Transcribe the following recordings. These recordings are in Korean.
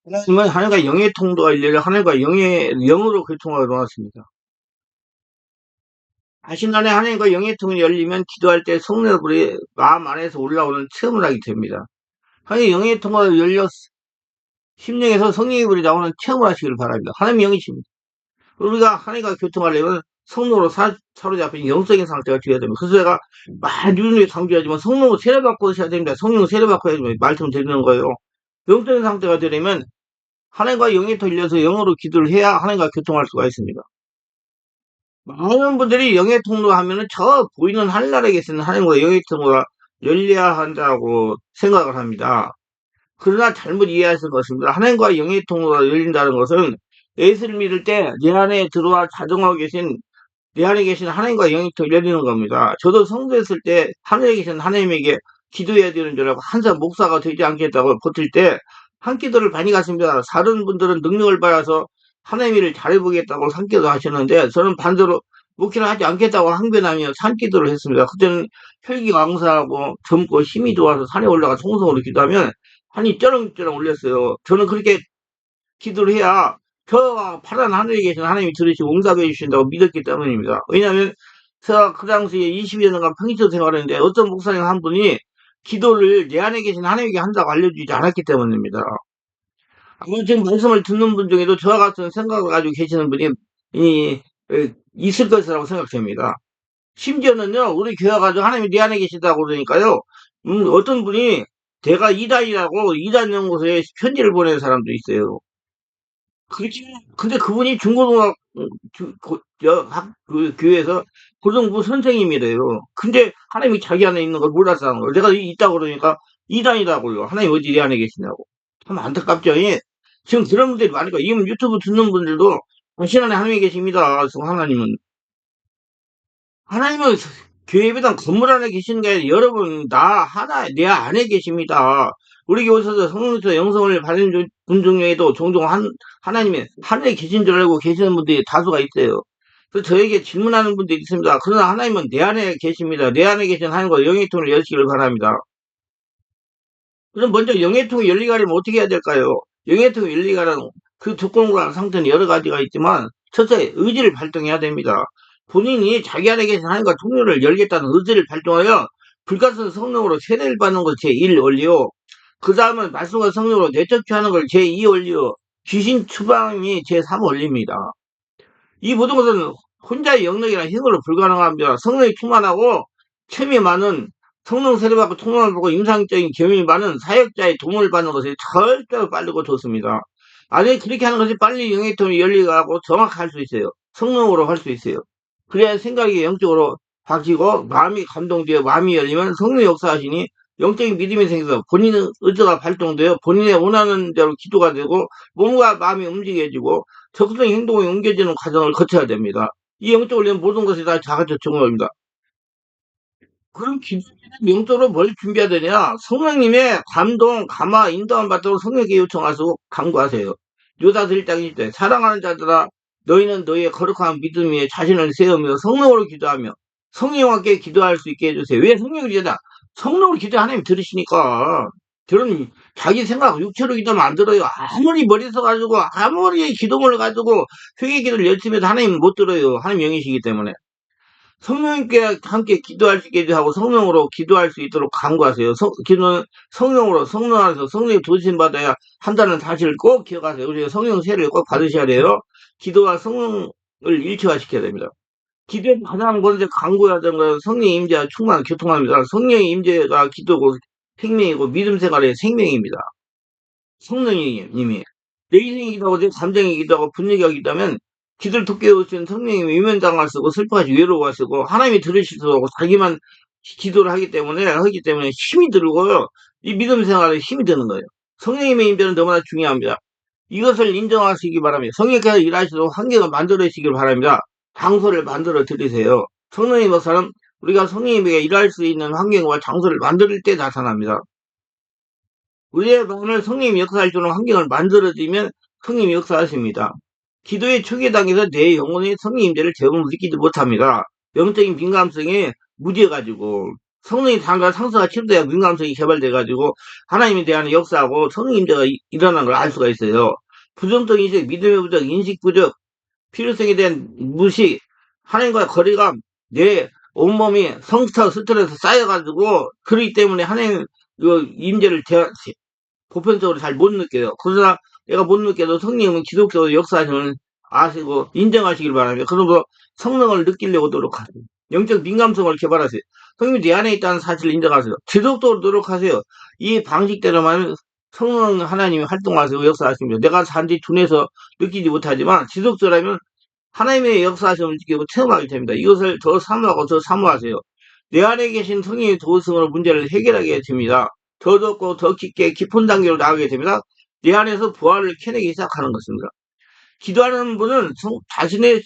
하나님은 하늘과 영의 통로가 열려 하늘과 영의 영으로 교통하고 나왔습니다. 하신 안에 하나님과 영의 통이 열리면 기도할 때 성령의 불이 마음 안에서 올라오는 체험을 하게 됩니다. 하나님 영의 통로가 열려 심령에서 성령의 불이 나오는 체험을 하시길 바랍니다. 하나님 영이십니다. 우리가 하나님과 교통하려면 성령으로 사로잡힌 영적인 상태가 되어야 됩니다. 그래서 제가 많이 누누이 강조하지만 성령으로 세례받고 하셔야 됩니다. 성령으로 세례받고 해야 됩니다. 말씀드리는 거예요. 영적인 상태가 되려면 하나님과 영이 돌려서 영어로 기도를 해야 하나님과 교통할 수가 있습니다. 많은 분들이 영의 통로 하면은 저 보이는 하늘나라에 계시는 하나님과 영의 통로가 열려야 한다고 생각을 합니다. 그러나 잘못 이해하신 것입니다. 하나님과 영의 통로가 열린다는 것은 예수를 믿을 때 내 안에 들어와 자정하고 계신 내 안에 계신 하나님과 영이 열리는 겁니다. 저도 성도했을 때 하늘에 계신 하나님에게 기도해야 되는 줄 알고 항상 목사가 되지 않겠다고 버틸 때 한 기도를 많이 갔습니다. 다른 분들은 능력을 받아서 하나님 일을 잘해보겠다고 산기도 하셨는데 저는 반대로 목회를 하지 않겠다고 항변하며 산기도를 했습니다. 그때는 혈기왕성하고 젊고 힘이 좋아서 산에 올라가 통성으로 기도하면 한이 쩌렁쩌렁 울렸어요. 저는 그렇게 기도를 해야 저 파란 하늘에 계신 하나님이 들으시고 응답해 주신다고 믿었기 때문입니다. 왜냐하면 제가 그 당시에 20여 년간 평일처 생활했는데 어떤 목사님 한 분이 기도를 내 안에 계신 하나님에게 한다고 알려주지 않았기 때문입니다. 아마 지금 말씀을 듣는 분 중에도 저와 같은 생각을 가지고 계시는 분이 있을 것이라고 생각됩니다. 심지어는요, 우리 교회 가지고 하나님이 내 안에 계시다고 그러니까요, 어떤 분이 내가 이단이라고 이단 연구소에 편지를 보내는 사람도 있어요. 그렇지. 근데 그분이 중고등학, 그 교회에서 고등부 선생님이래요. 근데 하나님이 자기 안에 있는 걸 몰랐다는 걸. 내가 있다고 그러니까 이단이라고요. 하나님 어디 내 안에 계시냐고. 참 안타깝죠. 예. 지금 그런 분들이 많으니까, 이 유튜브 듣는 분들도 당신 안에 하나님이 계십니다. 그래서 하나님은 교회보다 건물 안에 계시는 게 아니라 여러분, 내 안에 계십니다. 우리 교회에서도 성령에서 영성을 받은 분 중에도 종종 하나님이 하늘에 계신 줄 알고 계시는 분들이 다수가 있어요. 그래서 저에게 질문하는 분들이 있습니다. 그러나 하나님은 내 안에 계십니다. 내 안에 계신 하나님과 영의 통을 여시기를 바랍니다. 그럼 먼저 영의 통이 열리게 하려면 어떻게 해야 될까요? 영의 통이 열리게 하려면 그 조건과 상태는 여러 가지가 있지만 첫째 의지를 발동해야 됩니다. 본인이 자기 안에 계신 하나님과 통로를 열겠다는 의지를 발동하여 불같은 성령으로 세례를 받는 것 제1 원리요. 그 다음은 말씀과 성령으로 내적히 하는 걸 제2 원리요. 귀신 추방이 제3 원리입니다. 이 모든 것은 혼자의 영역이나 힘으로 불가능합니다. 성령이 충만하고 체험이 많은 성령 세례받고 통로를 보고 임상적인 경험이 많은 사역자의 도움을 받는 것이 절대로 빠르고 좋습니다. 아니 그렇게 하는 것이 빨리 영의 통이 열리고 정확할 수 있어요. 성령으로 할 수 있어요. 그래야 생각이 영적으로 바뀌고 마음이 감동되어 마음이 열리면 성령 역사하시니 영적인 믿음이 생겨서 본인의 의지가 발동되어 본인의 원하는 대로 기도가 되고 몸과 마음이 움직여지고 적극적인 행동이 옮겨지는 과정을 거쳐야 됩니다. 이 영적으로 는 모든 것이 다 자가적 증거입니다. 그럼 기도는 영적으로 뭘 준비해야 되냐? 성령님의 감동, 감화, 인도함 받도록 성령에게 요청하시고 간구하세요. 요다 들장일 때 사랑하는 자들아 너희는 너희의 거룩한 믿음 위에 자신을 세우며 성령으로 기도하며 성령과 함께 기도할 수 있게 해주세요. 왜 성령으로 기도하냐? 성령으로 기도 하나님 들으시니까. 저는 자기 생각 육체로 기도하면 안 들어요. 아무리 머리 써가지고 아무리 기도문을 가지고 회개 기도를 열심히 해도 하나님 못 들어요. 하나님 영이시기 때문에. 성령님께 함께 기도할 수 있게 하고 성령으로 기도할 수 있도록 간구하세요. 기도는 성령으로 성령 안에서 성령의 도우심 받아야 한다는 사실을 꼭 기억하세요. 우리가 성령 세례를 꼭 받으셔야 돼요. 기도와 성령을 일치화시켜야 됩니다. 기도에 가장 먼저 간구해야 되는 것은 성령의 임재와 충만 교통합니다. 성령의 임재가 기도고 생명이고 믿음 생활의 생명입니다. 성령님이 내 인생이기도 하고 내 감정이기도 하고 분위기이기도 하면 기도를 돕게 해주신 성령님이 위면당할 쓰고 슬퍼하시고 외로워하시고 하나님이 들으실 수 없고 자기만 기도를 하기 때문에 힘이 들고요. 이 믿음 생활에 힘이 드는 거예요. 성령님의 임재는 너무나 중요합니다. 이것을 인정하시기 바랍니다. 성령께서 일하시도록 환경을 만들어 주시길 바랍니다. 장소를 만들어 드리세요. 성령의 역사는 우리가 성령님에게 일할 수 있는 환경과 장소를 만들 때 나타납니다. 우리의 마음을 성령님이 역사할 수 있는 환경을 만들어주면 성령님이 역사하십니다. 기도의 초기 단계에서 내 영혼이 성령 임재를 제대로 느끼지 못합니다. 영적인 민감성이 무뎌가지고 성령이 당과 상승과 치료돼야 민감성이 개발돼가지고 하나님에 대한 역사하고 성령 임재가 일어나는 걸 알 수가 있어요. 부정적 인식, 믿음의 부족, 인식 부족, 필요성에 대한 무식, 하나님과 거리감, 내 온몸이 성스터 스트레스 쌓여가지고 그렇기 때문에 하나님 그 임재를 보편적으로 잘 못 느껴요. 그러나 내가 못 느껴도 성령은 기독적으로 역사하시는 아시고 인정하시길 바랍니다. 그러므로 성령을 느끼려고 노력하세요. 영적 민감성을 개발하세요. 성령이 내 안에 있다는 사실을 인정하세요. 지속적으로 노력하세요. 이 방식대로만 성령 하나님이 활동하시고 역사하십니다. 내가 단지 둔해서 느끼지 못하지만 지속적으로 하나님의 역사하심을 느끼고 체험하게 됩니다. 이것을 더 사모하고 더 사모하세요. 내 안에 계신 성령의 도우성으로 문제를 해결하게 됩니다. 더 좁고 더 깊게 깊은 단계로 나가게 됩니다. 내 안에서 부활을 캐내기 시작하는 것입니다. 기도하는 분은 자신의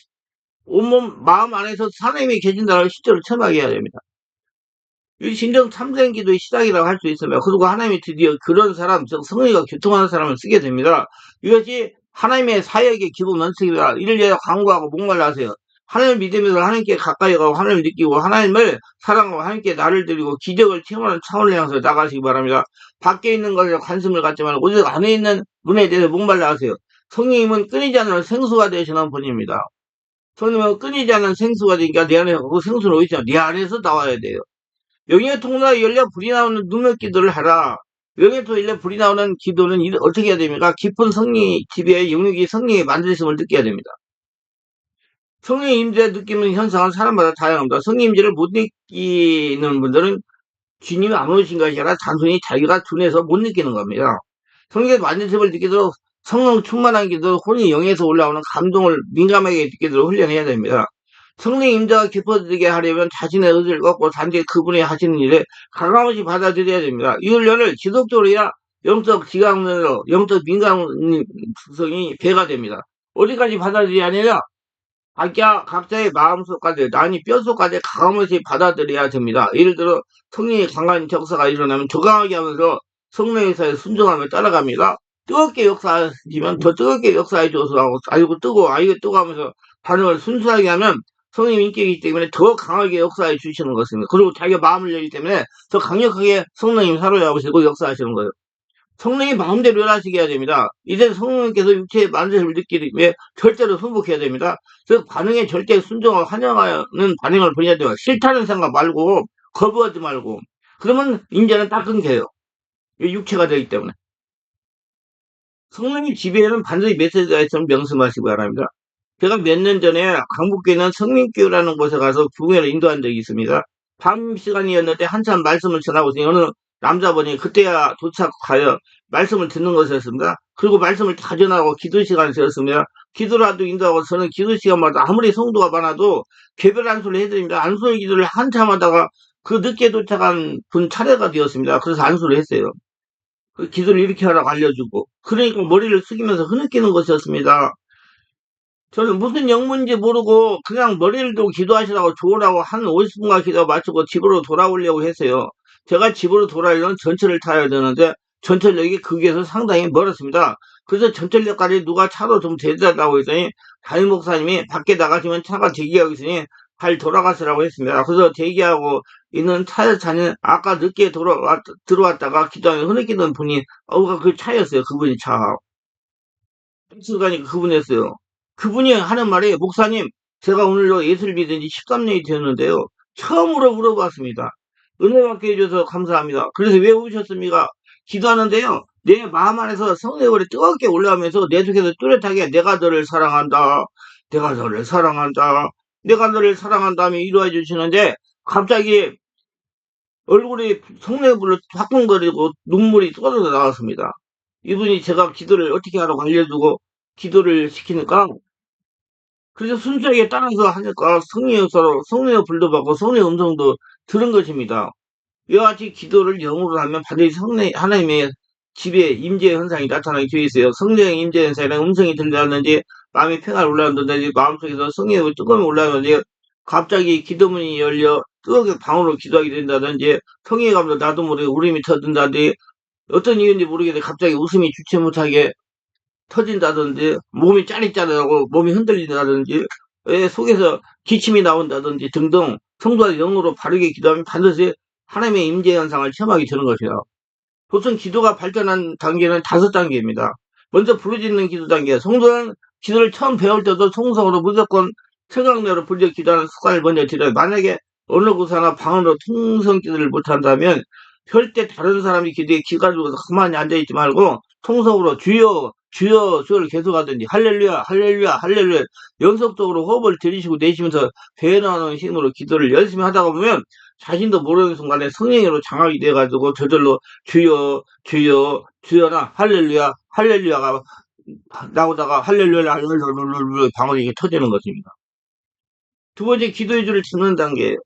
온몸 마음 안에서 하나님이 계신다는 걸 실제로 체험하게 해야 됩니다. 이 진정 참된 기도의 시작이라고 할 수 있습니다. 그리고 하나님이 드디어 그런 사람, 즉 성령과 교통하는 사람을 쓰게 됩니다. 이것이 하나님의 사역의 기본 원칙입니다. 이를 위해 강구하고 목말라 하세요. 하나님을 믿으면서 하나님께 가까이 가고 하나님을 느끼고 하나님을 사랑하고 하나님께 나를 드리고 기적을 체험하는 차원을 향해서 나가시기 바랍니다. 밖에 있는 것에 관심을 갖지 말고 오직 안에 있는 문에 대해서 목말라 하세요. 성령님은 끊이지 않는 생수가 되시는 분입니다. 성령님은 끊이지 않는 생수가 되니까 내 안에 그 생수는 어디 있냐? 내 안에서 나와야 돼요. 영의 통로가 열려 불이 나오는 눈물 기도를 하라. 영의 통로 열려 불이 나오는 기도는 어떻게 해야 됩니까? 깊은 성리 지배의 영역이 성령의 만드심을 느껴야 됩니다. 성령의 임재 느끼는 현상은 사람마다 다양합니다. 성령 임재를 못 느끼는 분들은 주님이 안 오신 것이 아니라 단순히 자기가 둔해서 못 느끼는 겁니다. 성령의 만드심을 느끼도록 성령 충만한 기도, 혼이 영에서 올라오는 감동을 민감하게 느끼도록 훈련해야 됩니다. 성령 임재가 깊어지게 하려면 자신의 의지를 꺾고 단지 그분이 하시는 일에 가감없이 받아들여야 됩니다. 이 훈련을 지속적으로 해야 영적 지각능으로 영적 민감성이 배가 됩니다. 어디까지 받아들여야 하느냐? 각자의 마음속까지, 아니 뼛속까지 가감없이 받아들여야 됩니다. 예를 들어 성령의 강한 역사가 일어나면 더 강하게 하면서 성령의 사에 순종하며 따라갑니다. 뜨겁게 역사하시면 더 뜨겁게 역사해줘서 아이고 뜨거워 하면서 반응을 순수하게 하면 성령 인격이기 때문에 더 강하게 역사해 주시는 것입니다. 그리고 자기가 마음을 열기 때문에 더 강력하게 성령님 사로잡으시고 역사하시는 거예요. 성령이 마음대로 일하시게 해야 됩니다. 이제 성령님께서 육체의 만족을 느끼기 위해 절대로 순복해야 됩니다. 그 반응에 절대 순종하고 환영하는 반응을 보여야 돼요. 싫다는 생각 말고 거부하지 말고. 그러면 이제는 딱 끊겨요. 육체가 되기 때문에. 성령의 지배에는 반드시 메시지가 있으면 명심하시기 바랍니다. 제가 몇 년 전에 강북교에 있는 성민교회라는 곳에 가서 부흥회를 인도한 적이 있습니다. 밤 시간이었는데 한참 말씀을 전하고 있으니 어느 남자분이 그때야 도착하여 말씀을 듣는 것이었습니다. 그리고 말씀을 다 전하고 기도 시간이 되었습니다. 기도라도 인도하고 저는 기도 시간마다 아무리 성도가 많아도 개별 안수를 해드립니다. 안수 기도를 한참 하다가 그 늦게 도착한 분 차례가 되었습니다. 그래서 안수를 했어요. 그 기도를 이렇게 하라고 알려주고 그러니까 머리를 숙이면서 흐느끼는 것이었습니다. 저는 무슨 영문인지 모르고 그냥 머리를 두고 기도하시라고 좋으라고 한 50분간 기도 마치고 집으로 돌아오려고 했어요. 제가 집으로 돌아오려면 전철을 타야 되는데 전철역이 거기에서 상당히 멀었습니다. 그래서 전철역까지 누가 차로 좀 대주다고 했더니 담임 목사님이 밖에 나가시면 차가 대기하고 있으니 잘 돌아가시라고 했습니다. 그래서 대기하고 있는 차에 자는 아까 늦게 들어왔다가 기도하며 흐느끼던 분이 그 차였어요. 그분이 차. 버스 가니까 그분이었어요. 그분이 하는 말이 목사님 제가 오늘로 예수를 믿은 지 13년이 되었는데요. 처음으로 물어봤습니다. 은혜 받게 해줘서 감사합니다. 그래서 왜 오셨습니까? 기도하는데요. 내 마음 안에서 성령이 뜨겁게 올라오면서 내 속에서 뚜렷하게 내가 너를 사랑한다. 내가 너를 사랑한다. 내가 너를 사랑한다 하며 이루어 주시는데 갑자기 얼굴이 성령의 불로 화끈거리고 눈물이 쏟아져 나왔습니다. 이분이 제가 기도를 어떻게 하라고 알려주고 기도를 시키니까 그래서 순수하게 따라서 하니까 성령의 불도 받고 성령의 음성도 들은 것입니다. 이와 같이 기도를 영으로 하면 반드시 하나님의 지배, 임재 현상이 나타나게 되어 있어요. 성령의 임재 현상이랑 음성이 들려왔는지 마음이 평화를 올라온다든지 마음속에서 성령의 뜨거움이 올라오는지 갑자기 기도문이 열려 뜨겁게 방으로 기도하게 된다든지 성령의 감도 나도 모르게 울음이 터진다든지 어떤 이유인지 모르겠는데 갑자기 웃음이 주체 못하게 터진다든지 몸이 짜릿짜릿하고 몸이 흔들린다든지 속에서 기침이 나온다든지 등등 성도가 영으로 바르게 기도하면 반드시 하나님의 임재 현상을 체험하게 되는 것이에요. 보통 기도가 발전한 단계는 5단계입니다. 먼저 부르짖는 기도 단계. 성도는 기도를 처음 배울 때도 통성으로 무조건 생각내로 부르짖어 기도하는 습관을 먼저 들여요. 만약에 어느 곳이나 방언으로 통성 기도를 못한다면 절대 다른 사람이 기도에 귀 가지고 가만히 앉아있지 말고 통성으로 주여 주여 주여를 계속하든지 할렐루야 할렐루야 할렐루야 연속적으로 호흡을 들이쉬고 내쉬면서 배에 나오는 힘으로 기도를 열심히 하다가 보면 자신도 모르는 순간에 성령으로 장악이 돼가지고 저절로 주여 주여 주여나 할렐루야 할렐루야가 나오다가 할렐루야 할렐루야 방언이 이게 터지는 것입니다. 두 번째 기도의 줄을 듣는 단계예요.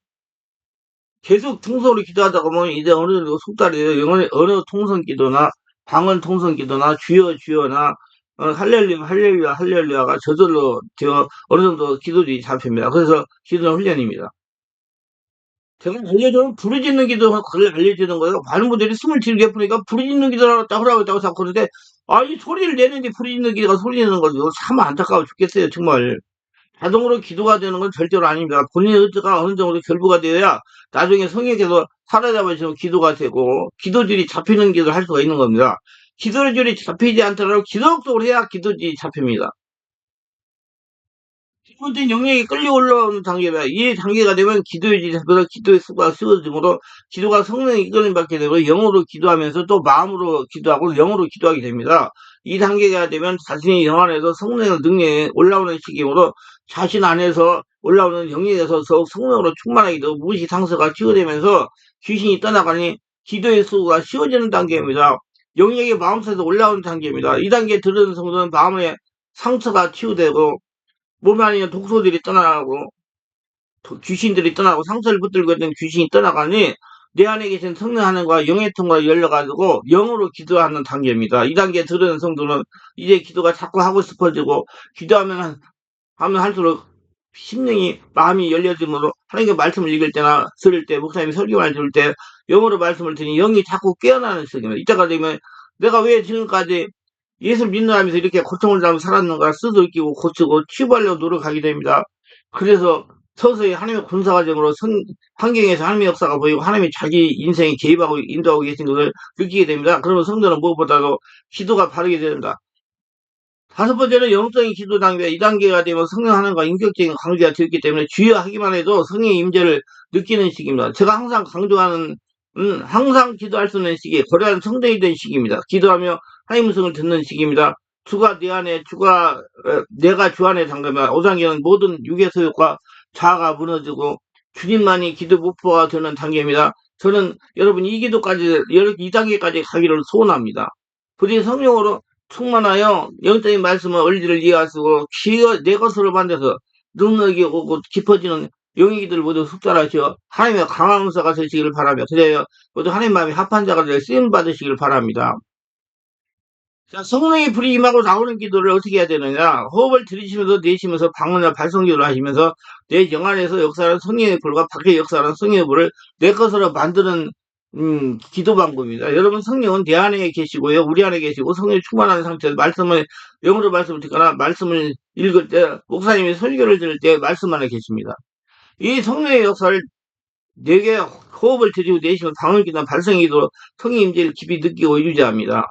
계속 통성으로 기도하다 보면 이제 어느 정도 속달이에요. 영어의 언어 통성 기도나 방언 통성 기도나 주여 주여나 할렐루야 할렐루야 할렐루야가 저절로 되어 어느 정도 기도들이 잡힙니다. 그래서 기도는 훈련입니다. 제가 알려주는 부르짖는 기도 그걸 알려주는 거예요. 많은 분들이 숨을 길게 부르니까 부르짖는 기도라고 하라고 했다고 자꾸 그러는데 이 소리를 내는데 부르짖는 기도가 소리 내는 거죠. 참 안타까워 죽겠어요 정말. 자동으로 기도가 되는 건 절대로 아닙니다. 본인의 의지가 어느 정도 결부가 되어야 나중에 성령께서 사로잡아주면 기도가 되고 기도질이 잡히는 기도를 할 수가 있는 겁니다. 기도질이 잡히지 않더라도 기도적으로 해야 기도질이 잡힙니다. 잘못된 영역이 끌려 올라오는 단계가 이 단계가 되면 기도의 질이 잡혀서 기도의 수가 쉬워지므로 기도가 성령의 이끌림 받게 되고 영으로 기도하면서 또 마음으로 기도하고 영으로 기도하게 됩니다. 이 단계가 되면 자신이 영 안에서 성령의 능력이 올라오는 시기므로 자신 안에서 올라오는 영역에서 더욱 성령으로 충만하게 되고 무시 상처가 치유되면서 귀신이 떠나가니 기도의 수가 쉬워지는 단계입니다. 영역이 마음속에서 올라오는 단계입니다. 이 단계에 들은 성도는 마음의 상처가 치유되고 몸 안에 있는 독소들이 떠나가고 귀신들이 떠나고 상처를 붙들고 있던 귀신이 떠나가니 내 안에 계신 성령 하나님과 영의 통로가 열려가지고 영으로 기도하는 단계입니다. 이 단계에 들은 성도는 이제 기도가 자꾸 하고 싶어지고 기도하면 하면 할수록 심령이 마음이 열려지므로 하나님의 말씀을 읽을 때나 들을 때 목사님이 설교를 들을 때 영어로 말씀을 들으니 영이 자꾸 깨어나는 시기입니다. 이때가 되면 내가 왜 지금까지 예수를 믿는다면서 이렇게 고통을 당하며 살았는가 스스로 느끼고 고치고 치유하려고 노력하게 됩니다. 그래서 서서히 하나님의 군사과정으로 환경에서 하나님의 역사가 보이고 하나님이 자기 인생에 개입하고 인도하고 계신 것을 느끼게 됩니다. 그러면 성도는 무엇보다도 기도가 바르게 된다. 다섯 번째는 영적인 기도 단계. 이 단계가 되면 성령 하나님과 인격적인 관계가 되었기 때문에 주여 하기만 해도 성령의 임재를 느끼는 시기입니다. 제가 항상 강조하는 항상 기도할 수 있는 시기, 거대한 성전이 된 시기입니다. 기도하며 하나님 음성을 듣는 시기입니다. 주가 내 안에, 내가 주 안에 잠깐만 오상기는 모든 육의 소욕과 자아가 무너지고 주님만이 기도 목표가 되는 단계입니다. 저는 여러분 이 기도까지, 이 단계까지 가기를 소원합니다. 부디 성령으로 충만하여 영적인 말씀을 원리를 이해하시고 내 것으로 만들어서 능력이 오고 깊어지는 영의 기도를 모두 숙달하시어 하나님의 강한 은사가 되시기를 바라며 그래야 모두 하나님 마음이 합한 자가 되어 쓰임 받으시기를 바랍니다. 자, 성령의 불이 임하고 나오는 기도를 어떻게 해야 되느냐? 호흡을 들이쉬면서 내쉬면서 방언이나 발성기도를 하시면서 내 영 안에서 역사하는 성령의 불과 밖에 역사하는 성령의 불을 내 것으로 만드는 기도 방법입니다. 여러분 성령은 내 안에 계시고요. 우리 안에 계시고 성령이 충만한 상태에서 말씀을 영어로 말씀을 듣거나 말씀을 읽을 때 목사님이 설교를 들을 때 말씀 안에 계십니다. 이 성령의 역사를 내게 호흡을 들이고 내쉬면 방언기도나 발성기도 성령 임재를 깊이 느끼고 유지합니다.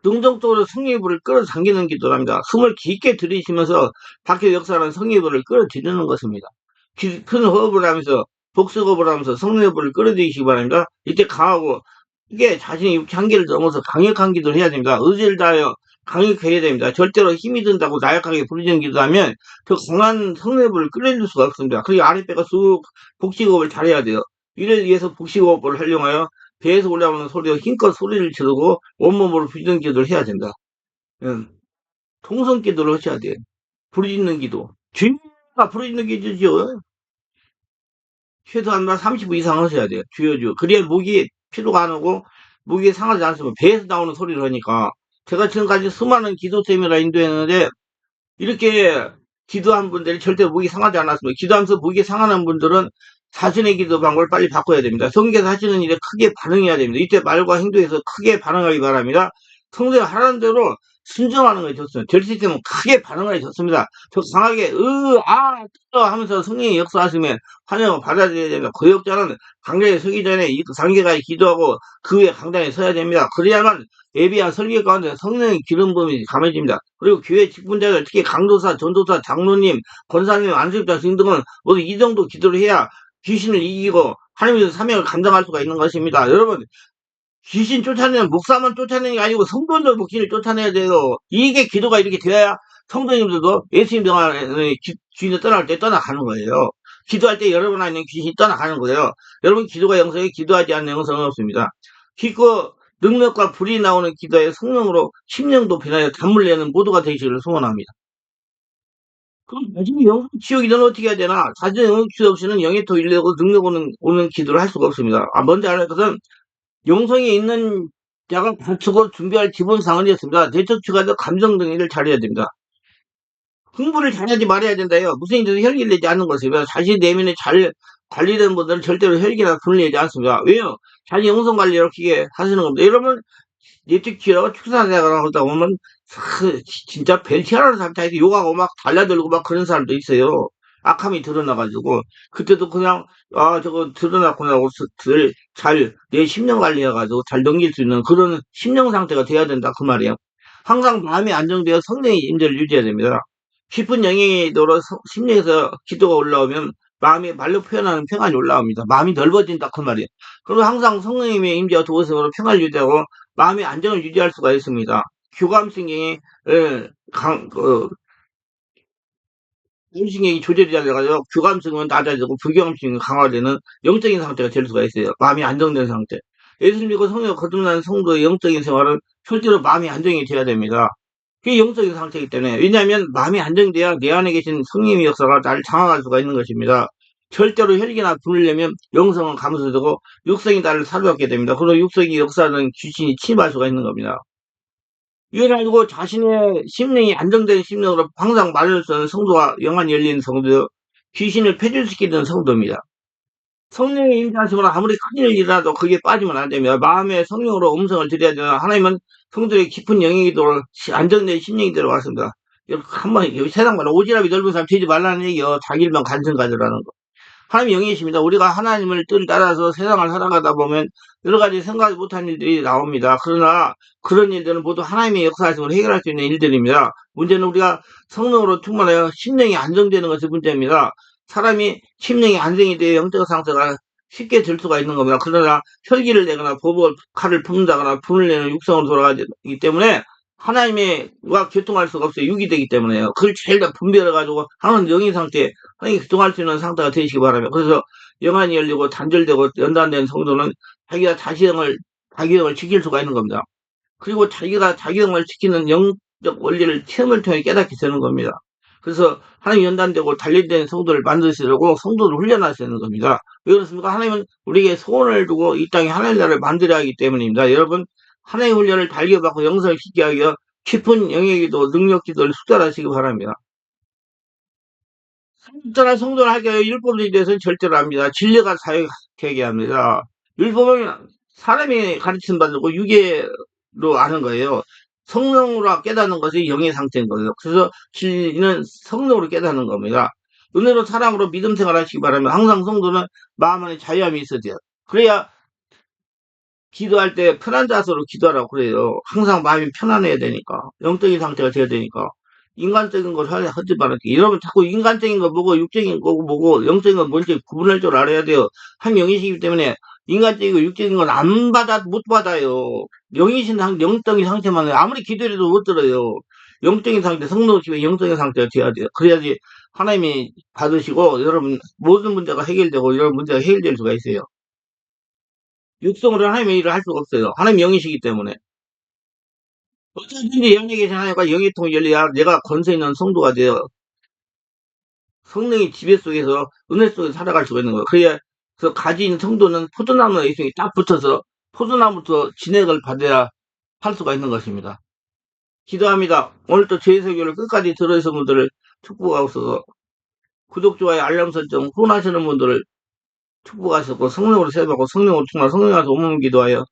능동적으로 성령의 불을 끌어당기는 기도랍니다. 숨을 깊게 들이쉬면서 밖에 역사하는 성령의 불을 끌어들이는 것입니다. 큰 호흡을 하면서 복수호흡을 하면서 성령의 불을 끌어들이시기 바랍니다. 이때 강하고 이게 자신의 한계를 넘어서 강력한 기도를 해야 됩니다. 의지를 다하여 강력해야 됩니다. 절대로 힘이 든다고 나약하게 부르짖는 기도하면 더 강한 성령의 불을 끌어들일 수가 없습니다. 그리고 아랫배가 쑥 복식호흡을 잘해야 돼요. 이를 위해서 복식호흡을 활용하여 배에서 올라오는 소리로 힘껏 소리를 지르고 온몸으로 부르짖는 기도를 해야 된다. 통성 기도를 하셔야 돼요. 부르짖는 기도. 주가 부르짖는 기도죠. 최소한 30분 이상 하셔야 돼요. 주여. 그래야 목이 피로가 안 오고 목이 상하지 않습니다. 배에서 나오는 소리를 하니까. 제가 지금까지 수많은 기도 세미나 인도했는데 이렇게 기도한 분들이 절대 목이 상하지 않았습니다. 기도하면서 목이 상하는 분들은 자신의 기도 방법을 빨리 바꿔야 됩니다. 성경에서 하시는 일에 크게 반응해야 됩니다. 이때 말과 행동에서 크게 반응하기 바랍니다. 성도가 하라는 대로 순종하는 것이 좋습니다. 될 수 있으면 크게 반응을 해 좋습니다. 더 강하게 하면서 성령이 역사하시면 환영을 받아들여야 됩니다. 거역자는 강단에 서기 전에 이 상계가 기도하고 그 위에 강단에 서야 됩니다. 그래야만 예비한 설교 가운데 성령의 기름 부음이 감해집니다. 그리고 교회 직분자들 특히 강도사, 전도사, 장로님, 권사님, 안수집자 등등은 모두 이 정도 기도를 해야 귀신을 이기고 하나님의 사명을 감당할 수가 있는 것입니다. 여러분, 귀신 쫓아내는 목사만 쫓아내는 게 아니고 성도들도 귀신을 쫓아내야 돼요. 이게 기도가 이렇게 되어야 성도님들도 예수님 동안에 귀신을 떠날 때 떠나가는 거예요. 기도할 때 여러분 안에 있는 귀신이 떠나가는 거예요. 여러분 기도가 영성에 기도하지 않는 영성은 없습니다. 기껏 능력과 불이 나오는 기도에 성령으로 심령도 변하여 단물 내는 모두가 되시기를 소원합니다. 그럼 나중에 영성 치유기 는 어떻게 해야 되나? 사실 영성 치유 없이는 영의 토 일내고 능력 오는 기도를 할 수가 없습니다. 먼저 알아야 할 것은 영성에 있는 자가 갖추고 준비할 기본 상황이었습니다. 내적 추가적 감정 등의를 잘해야 됩니다. 흥분을 잘하지 말아야 된다요. 무슨 일이든 혈기를 내지 않는 것이며 자신 내면에 잘 관리된 분들은 절대로 혈기나 분을 내지 않습니다. 왜요? 자기 영성 관리를 이렇게 하시는 겁니다. 여러분 내적 치유라고 축사생활을 하다 보면 진짜 벨티아라는 상태에서 욕하고 막 달라들고 막 그런 사람도 있어요. 악함이 드러나가지고 그때도 그냥 저거 드러났구나 하고 잘내 심령 관리해가지고 잘 넘길 수 있는 그런 심령 상태가 돼야 된다 그 말이에요. 항상 마음이 안정되어 성령의 임재를 유지해야 됩니다. 깊은 영향이 들어 심령에서 기도가 올라오면 마음이 말로 표현하는 평안이 올라옵니다. 마음이 넓어진다 그 말이에요. 그리고 항상 성령님의 임재와 도우심으로 평안을 유지하고 마음의 안정을 유지할 수가 있습니다. 교감신경이 인신경이 조절이 잘 돼가지고 교감성은 낮아지고 불교감성이 강화되는 영적인 상태가 될 수가 있어요. 마음이 안정된 상태. 예수님 믿고 성령 거듭난 성도의 영적인 생활은 절대로 마음이 안정이 돼야 됩니다. 그게 영적인 상태이기 때문에 왜냐하면 마음이 안정돼야 내 안에 계신 성령의 역사가 나를 장악할 수가 있는 것입니다. 절대로 혈기나 분을 내면 영성은 감소되고 육성이 나를 사로잡게 됩니다. 그리고 육성이 역사하는 귀신이 침입할 수가 있는 겁니다. 이걸 알고 자신의 심령이 안정된 심령으로 항상 말을 쓰는 성도와 영안이 열린 성도, 귀신을 폐출시키는 성도입니다. 성령의 임재하심으로 아무리 큰일 일어나도 그게 빠지면 안 됩니다. 마음의 성령으로 음성을 드려야 되나 하나님은 성도의 깊은 영역이 도록 안정된 심령이 들어갔습니다. 한번 세상만 오지랖이 넓은 사람 되지 말라는 얘기요. 자기 일만 간증 가져라는 거. 하나님이 영이십니다. 우리가 하나님을 뜻 따라서 세상을 살아가다 보면 여러 가지 생각하지 못한 일들이 나옵니다. 그러나 그런 일들은 모두 하나님의 역사하심으로 해결할 수 있는 일들입니다. 문제는 우리가 성령으로 충만하여 심령이 안정되는 것이 문제입니다. 사람이 심령이 안정이 되어 영적 상태가 쉽게 될 수가 있는 겁니다. 그러나 혈기를 내거나 보복을 칼을 품는다거나 분을 내는 육성으로 돌아가기 때문에 하나님과 교통할 수가 없어요. 육이 되기 때문에요. 그걸 제일 다 분별해가지고 하나님 영의 상태, 하나님 교통할 수 있는 상태가 되시기 바랍니다. 그래서 영안이 열리고 단절되고 연단된 성도는 자기가 자기 영을 지킬 수가 있는 겁니다. 그리고 자기가 자기 영을 지키는 영적 원리를 체험을 통해 깨닫게 되는 겁니다. 그래서 하나님 연단되고 단련된 성도를 만드시려고 성도를 훈련하시는 겁니다. 왜 그렇습니까? 하나님은 우리에게 소원을 두고 이 땅에 하나님 나라를 만들어야 하기 때문입니다. 여러분 하나의 훈련을 달겨받고 영성을 깊게 하기 위해 깊은 영역기도 능력기도를 숙달하시기 바랍니다. 특별한 성도를 하게 하여 율법에 대해서는 절대로 합니다. 진리가 사역되게 합니다. 율법은 사람이 가르침 받고 유괴로 아는 거예요. 성령으로 깨닫는 것이 영의 상태인 거예요. 그래서 진리는 성령으로 깨닫는 겁니다. 은혜로 사랑으로 믿음 생활하시기 바랍니다. 항상 성도는 마음 안에 자유함이 있어야 돼요. 그래야 기도할 때 편한 자세로 기도하라고 그래요. 항상 마음이 편안해야 되니까. 영적인 상태가 돼야 되니까. 인간적인 걸 하지 말아요. 여러분 자꾸 인간적인 거 보고 육적인 거 보고 영적인 건 뭔지 구분할 줄 알아야 돼요. 한 영이시기 때문에 인간적이고 육적인 건 못 받아요. 영적인 상태만 아무리 기도해도 못 들어요. 영적인 상태, 성도시면 영적인 상태가 돼야 돼요. 그래야지 하나님이 받으시고 여러분 모든 문제가 해결되고 여러분 문제가 해결될 수가 있어요. 육성으로 하나님의 일을 할 수가 없어요. 하나님 영이시기 때문에. 어쩌든지 영에 계신 하나님과 영의 통이 열려야 내가 권세 있는 성도가 되어 성령의 지배 속에서 은혜 속에서 살아갈 수가 있는 거예요. 그래서 가진 성도는 포도나무의 이성이 딱 붙어서 포도나무부터 진액을 받아야 할 수가 있는 것입니다. 기도합니다. 오늘도 제 설교를 끝까지 들어주신 분들을 축복하옵소서. 구독, 좋아요, 알람 설정, 후원하시는 분들을 축복하셨고 성령으로 세우고 성령으로 충만 성령에서 오문 기도하여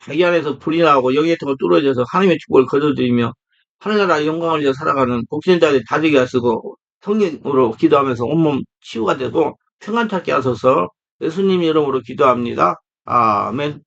자기 안에서 불이 나오고 영의 통을 뚫어져서 하나님의 축복을 거둬들이며 하늘나라 영광을 위해 살아가는 복신자들이 다되게 하시고 성령으로 기도하면서 온몸 치유가 되고 평안 찾게 하소서. 예수님 이름으로 기도합니다. 아멘.